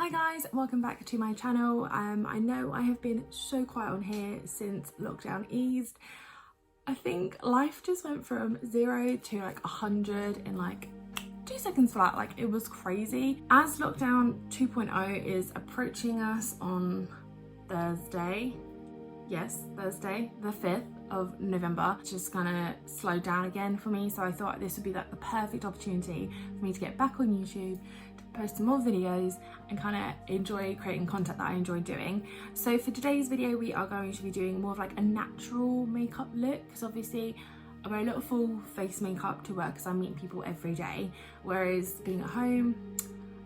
Hi guys, welcome back to my channel. I know I have been so quiet on here since lockdown eased. I think life just went from 0 to like 100 in like 2 seconds flat. Like, it was crazy. As lockdown 2.0 is approaching us on Thursday, yes, Thursday the 5th of November, it's just gonna slow down again for me. So I thought this would be like the perfect opportunity for me to get back on YouTube, to post some more videos and kind of enjoy creating content that I enjoy doing. So for today's video, we are going to be doing more of like a natural makeup look, because obviously I wear a lot of full face makeup to work because I meet people every day, whereas being at home,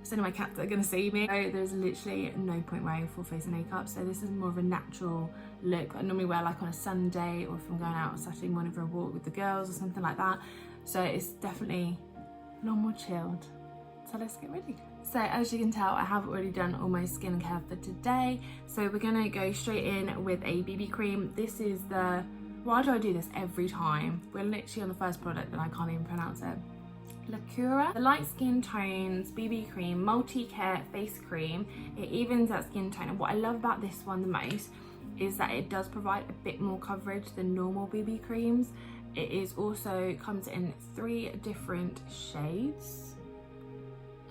so my cats are gonna see me. So there's literally no point wearing full face of makeup. So this is more of a natural look I normally wear like on a Sunday, or if I'm going out on Saturday morning for a walk with the girls or something like that. So it's definitely a lot more chilled. So let's get ready. So as you can tell, I have already done all my skincare for today. So we're gonna go straight in with a BB cream. This is the, why do I do this every time? We're literally on the first product and I can't even pronounce it. Lacura, the Light Skin Tones BB Cream Multi-Care Face Cream. It evens out skin tone, and what I love about this one the most is that it does provide a bit more coverage than normal BB creams. It is also comes in 3 different shades,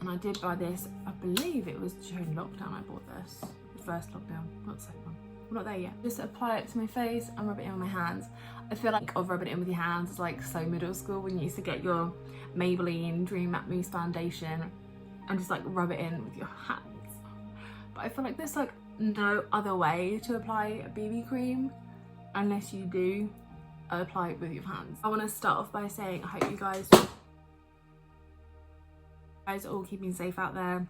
and I did buy this, I believe it was during lockdown I bought this. The first lockdown, not the second one. I'm not there yet. Just apply it to my face and rub it in with my hands. I feel like rubbing it in with your hands is like so middle school, when you used to get your Maybelline Dream Matte Mousse foundation and just like rub it in with your hands. But I feel like there's like no other way to apply a BB cream unless you do apply it with your hands. I want to start off by saying I hope you guys are all keeping safe out there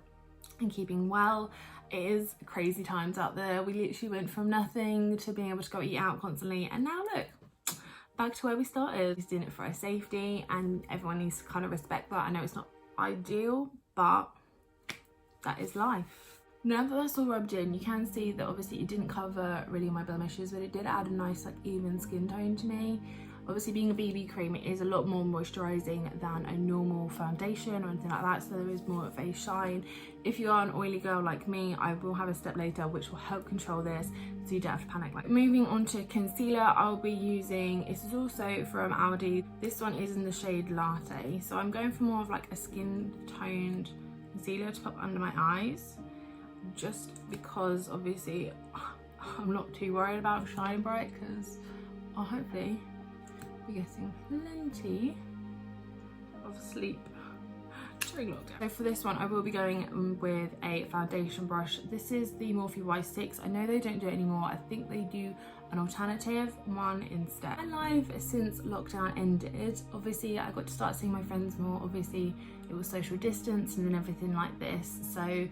and keeping well. It is crazy times out there. We literally went from nothing to being able to go eat out constantly, and now look, back to where we started. He's doing it for our safety, and everyone needs to kind of respect that. I know it's not ideal, but that is life. Now that that's all rubbed in, you can see that obviously it didn't cover really my blemishes, but it did add a nice like even skin tone to me. Obviously, being a BB cream, it is a lot more moisturising than a normal foundation or anything like that, so there is more of a shine. If you are an oily girl like me, I will have a step later which will help control this, so you don't have to panic. Like, moving on to concealer, I'll be using, this is also from Aldi. This one is in the shade Latte, so I'm going for more of like a skin toned concealer to pop under my eyes, just because obviously I'm not too worried about shine bright, because I'll hopefully be getting plenty of sleep during lockdown. So for this one, I will be going with a foundation brush. This is the Morphe Y6. I know they don't do it anymore. I think they do an alternative one instead. And live since lockdown ended, obviously I got to start seeing my friends more. Obviously it was social distance and everything like this, so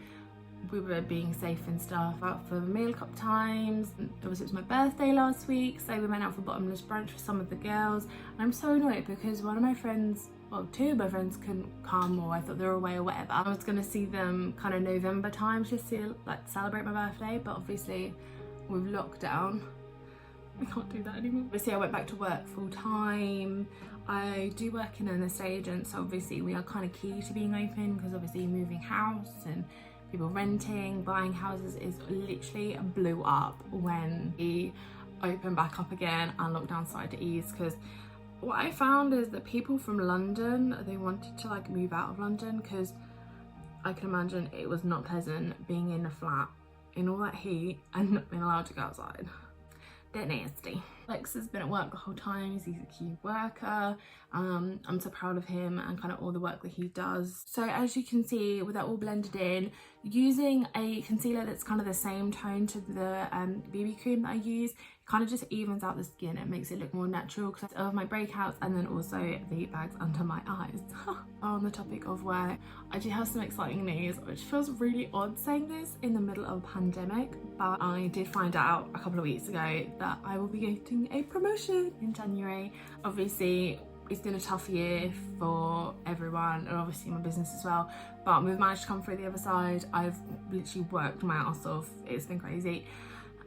we were being safe and stuff. Out for meal cup times. It was my birthday last week, so we went out for bottomless brunch with some of the girls, and I'm so annoyed because one of my friends, well, 2 of my friends couldn't come, or I thought they were away or whatever. I was gonna see them kind of November time just to like celebrate my birthday, but obviously with lockdown we can't do that anymore. Obviously I went back to work full time. I do work in an estate agent, so obviously we are kind of key to being open, because obviously moving house and people renting, buying houses is literally blew up when we opened back up again and lockdown started to ease. Because what I found is that people from London, they wanted to like move out of London, because I can imagine it was not pleasant being in a flat in all that heat and not being allowed to go outside. They're nasty. Lex has been at work the whole time. He's a key worker. I'm so proud of him and kind of all the work that he does. So as you can see, with that all blended in, using a concealer that's kind of the same tone to the BB cream that I use, kind of just evens out the skin. It makes it look more natural because of my breakouts, and then also the bags under my eyes. On the topic of work, I do have some exciting news, which feels really odd saying this in the middle of a pandemic, but I did find out a couple of weeks ago that I will be getting a promotion in January. Obviously it's been a tough year for everyone, and obviously my business as well, but we've managed to come through the other side. I've literally worked my ass off. It's been crazy,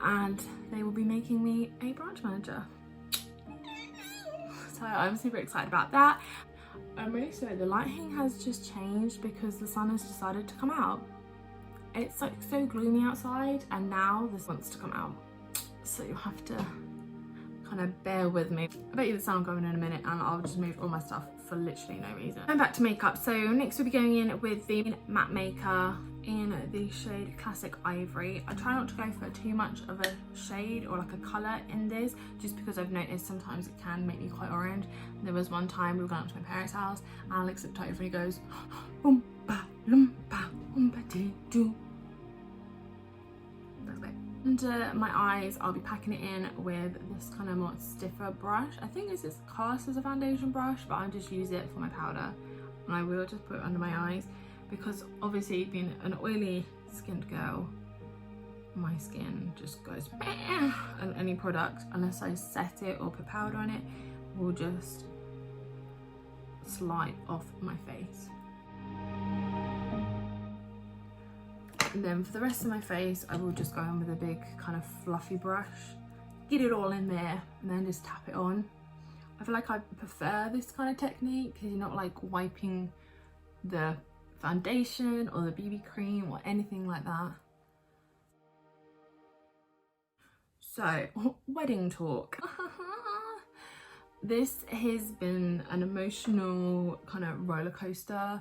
and they will be making me a branch manager, so I'm super excited about that. I'm really sorry, the lighting has just changed because the sun has decided to come out. it's like so gloomy outside, and now this wants to come out, so you have to kind of bear with me. I bet you the sun will go in a minute, and I'll just move all my stuff for literally no reason. Going back to makeup, so next we'll be going in with the matte maker in the shade Classic Ivory. I try not to go for too much of a shade or like a colour in this, just because I've noticed sometimes it can make me quite orange. There was one time we were going up to my parents' house, and Alex looked over and he goes, oompa loompa oompa dee doo. Under my eyes, I'll be packing it in with this kind of more stiffer brush. I think this is cast as a foundation brush, but I just use it for my powder, and I will just put it under my eyes, because obviously being an oily skinned girl, my skin just goes and any product, unless I set it or put powder on it, will just slide off my face. And then for the rest of my face, I will just go in with a big kind of fluffy brush, get it all in there, and then just tap it on. I feel like I prefer this kind of technique because you're not like wiping the foundation or the BB cream or anything like that. So, wedding talk. This has been an emotional kind of roller coaster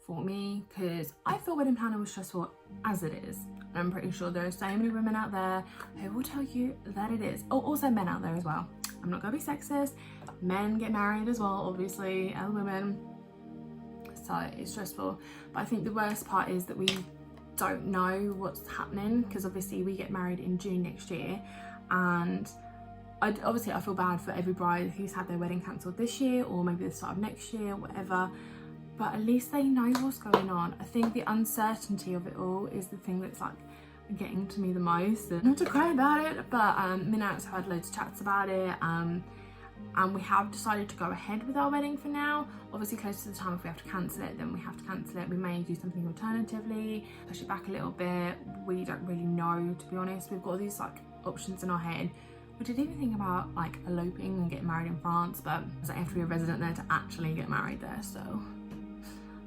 for me, because I thought wedding planning was stressful as it is. I'm pretty sure there are so many women out there who will tell you that it is. Oh, also men out there as well. I'm not gonna be sexist. Men get married as well, obviously, as women. So it's stressful. But I think the worst part is that we don't know what's happening, because obviously we get married in June next year, and I feel bad for every bride who's had their wedding cancelled this year, or maybe the start of next year, whatever. But at least they know what's going on. I think the uncertainty of it all is the thing that's like getting to me the most. And not to cry about it, but me and Alex have had loads of chats about it, and we have decided to go ahead with our wedding for now. Obviously close to the time, if we have to cancel it, then we have to cancel it. We may do something alternatively, push it back a little bit. We don't really know, to be honest. We've got all these like options in our head. We didn't even think about like eloping and getting married in France, but I have to be a resident there to actually get married there, so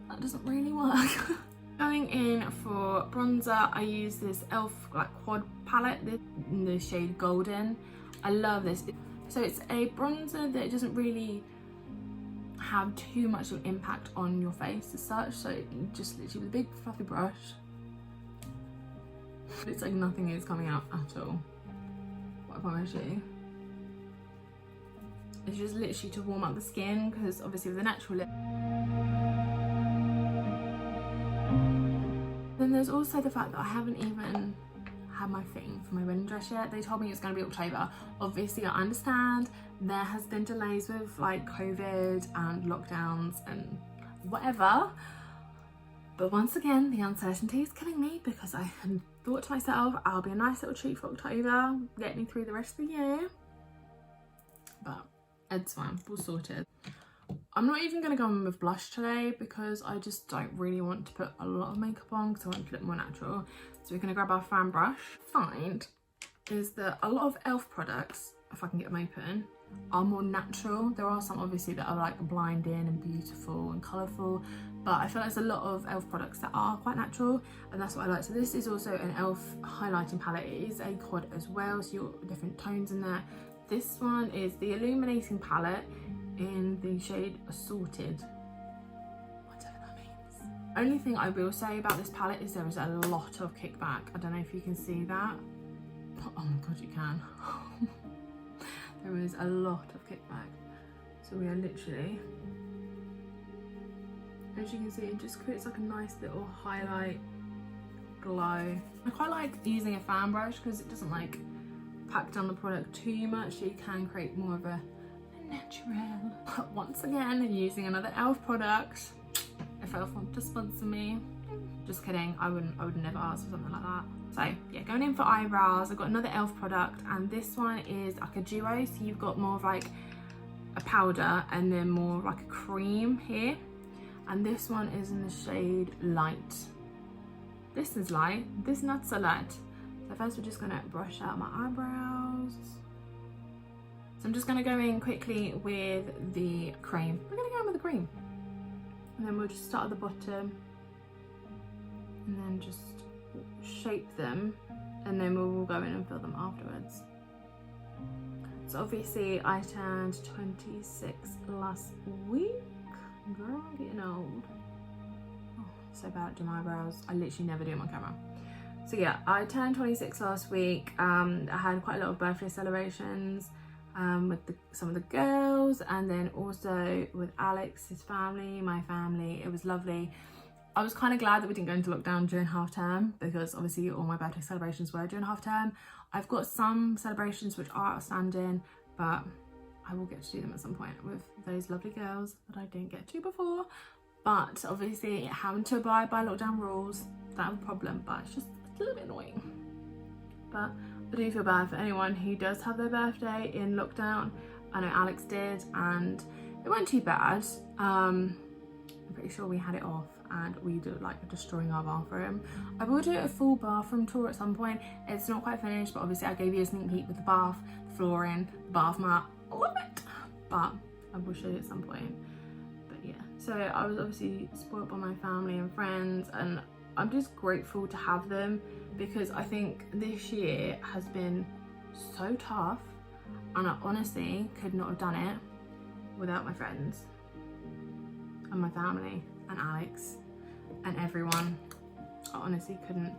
that doesn't really work. Going in for bronzer, I use this E.L.F like quad palette in the shade Golden. I love this. So it's a bronzer that doesn't really have too much of an impact on your face as such. So you just literally with a big fluffy brush, it's like nothing is coming out at all. What I promise you. It's just literally to warm up the skin, because obviously with a natural lip. Then there's also the fact that I haven't even had my fitting for my wedding dress yet. They told me it's going to be October. Obviously I understand there has been delays with like COVID and lockdowns and whatever, but once again the uncertainty is killing me, because I had thought to myself I'll be a nice little treat for October, get me through the rest of the year, but it's fine, we'll sort it. I'm not even going to go in with blush today, because I just don't really want to put a lot of makeup on, because I want to look more natural. So we're going to grab our fan brush. Find is that a lot of E.L.F products, if I can get them open, are more natural. There are some obviously that are like blinding and beautiful and colourful, but I feel like there's a lot of E.L.F products that are quite natural, and that's what I like. So this is also an E.L.F highlighting palette. It is a quad as well, so you've got different tones in there. This one is the Illuminating palette in the shade Assorted, whatever that means. Only thing I will say about this palette is there is a lot of kickback. I don't know if you can see that. Oh my god, you can. There is a lot of kickback. So we are literally, as you can see, it just creates like a nice little highlight glow. I quite like using a fan brush because it doesn't like pack down the product too much, so you can create more of a natural. Once again, using another E.L.F product. If E.L.F want to sponsor me, just kidding, I would never ask for something like that. So yeah, going in for eyebrows, I've got another E.L.F product, and this one is like a duo, so you've got more of like a powder and then more of like a cream here, and this one is in the shade Light. This is light, this not so light. So first we're just gonna brush out my eyebrows. So I'm just gonna go in quickly with the cream. We're gonna go in with the cream. And then we'll just start at the bottom and then just shape them and then we'll go in and fill them afterwards. So obviously I turned 26 last week. Girl, I'm getting old. Oh, so bad at doing my eyebrows. I literally never do them on camera. So yeah, I turned 26 last week. I had quite a lot of birthday celebrations with some of the girls, and then also with Alex, his family, my family. It was lovely. I was kind of glad that we didn't go into lockdown during half term, because obviously all my birthday celebrations were during half term. I've got some celebrations which are outstanding, but I will get to do them at some point with those lovely girls that I didn't get to before. But obviously having to abide by lockdown rules, that's a problem, but it's just a little bit annoying. But I do feel bad for anyone who does have their birthday in lockdown. I know Alex did, and it wasn't too bad. I'm pretty sure we had it off and we did like destroying our bathroom. I will do a full bathroom tour at some point. It's not quite finished, but obviously I gave you a sneak peek with the bath, the flooring, the bath mat. I love it, but I will show you at some point. But yeah, so I was obviously spoiled by my family and friends, and I'm just grateful to have them, because I think this year has been so tough, and I honestly could not have done it without my friends and my family and Alex and everyone. I honestly couldn't,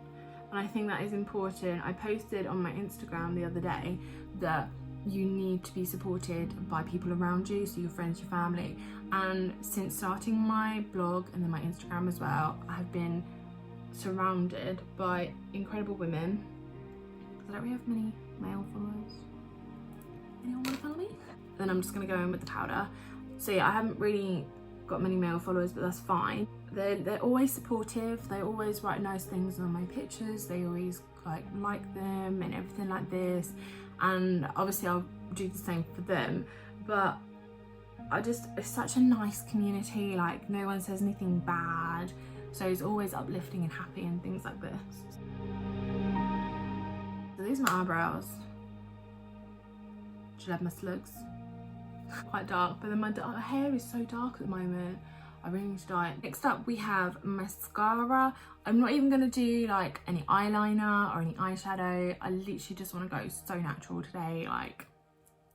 and I think that is important. I posted on my Instagram the other day that you need to be supported by people around you, so your friends, your family. And since starting my blog and then my Instagram as well, I have been surrounded by incredible women. I don't really have many male followers. Anyone want to follow me? Then I'm just gonna go in with the powder. So yeah, I haven't really got many male followers, but that's fine. They're always supportive. They always write nice things on my pictures. They always like them and everything like this. And obviously I'll do the same for them. But it's such a nice community. Like, no one says anything bad. So it's always uplifting and happy and things like this. So these are my eyebrows. Should have my slugs. Quite dark, but then my hair is so dark at the moment. I really need to dye it. Next up we have mascara. I'm not even gonna do like any eyeliner or any eyeshadow. I literally just want to go so natural today. Like,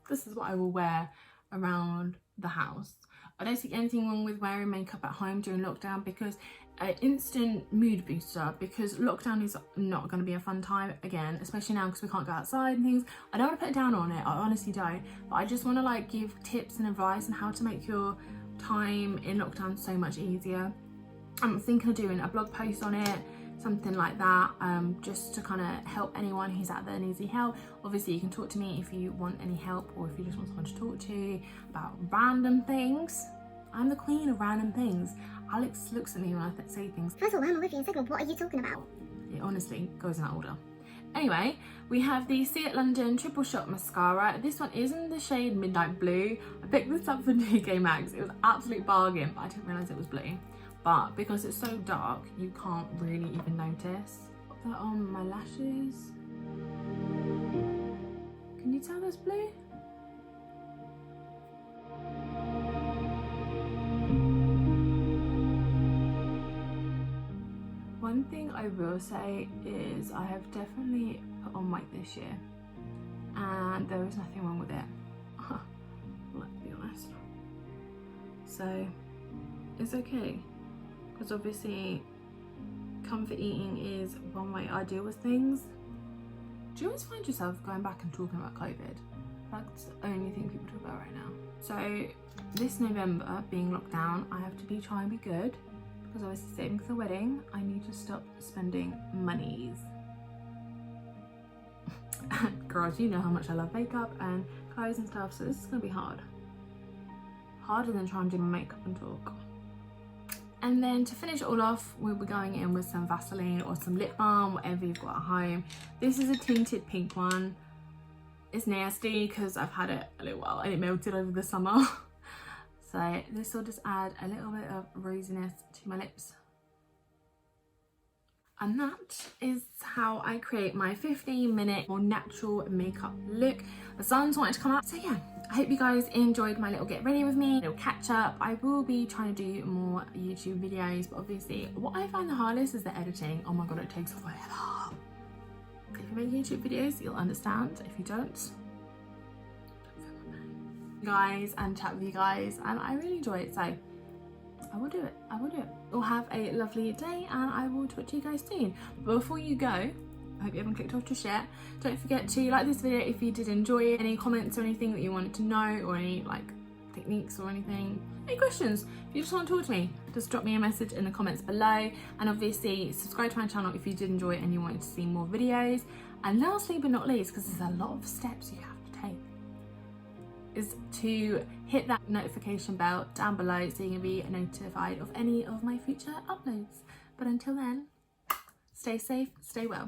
this is what I will wear around the house. I don't see anything wrong with wearing makeup at home during lockdown, because an instant mood booster, because lockdown is not going to be a fun time again, especially now because we can't go outside and things. I don't want to put it down on it, I honestly don't, but I just want to like give tips and advice on how to make your time in lockdown so much easier. I'm thinking of doing a blog post on it, something like that, just to kind of help anyone who's out there and needs any help. Obviously you can talk to me if you want any help, or if you just want someone to talk to about random things. I'm the queen of random things. Alex looks at me when I say things. First of all, I'm Olivia, and second, what are you talking about? It honestly goes in that order. Anyway, we have the Ciate London Triple Shot Mascara. This one is in the shade Midnight Blue. I picked this up from DK Maxx. It was an absolute bargain, but I didn't realise it was blue. But because it's so dark, you can't really even notice. Put that on my lashes. Can you tell that's blue? One thing I will say is I have definitely put on weight this year, and there is nothing wrong with it. Let's be honest. So it's okay, because obviously comfort eating is one way I deal with things. Do you always find yourself going back and talking about COVID? That's the only thing people talk about right now. So this November, being locked down, I have to be trying to be good, because I was saving for the wedding. I need to stop spending monies. Girls, you know how much I love makeup and clothes and stuff, so this is gonna be hard. Harder than trying to do my makeup and talk. And then to finish it all off, we'll be going in with some Vaseline or some lip balm, whatever you've got at home. This is a tinted pink one. It's nasty because I've had it a little while and it melted over the summer. So this will just add a little bit of rosiness to my lips. And that is how I create my 15-minute more natural makeup look. The sun's wanted to come out, so yeah, I hope you guys enjoyed my little get ready with me, little catch up. I will be trying to do more YouTube videos, but obviously what I find the hardest is the editing. Oh my god, it takes forever. If you make YouTube videos, you'll understand. If you don't guys, and chat with you guys, and I really enjoy it, so I will do it. We'll have a lovely day, and I will talk to you guys soon. But before you go, I hope you haven't clicked off to share. Don't forget to like this video if you did enjoy it. Any comments or anything that you wanted to know, or any like techniques or anything, any questions, if you just want to talk to me, just drop me a message in the comments below. And obviously subscribe to my channel if you did enjoy it and you wanted to see more videos. And lastly but not least, because there's a lot of steps you have to take, is to hit that notification bell down below so you can be notified of any of my future uploads. But until then, stay safe, stay well.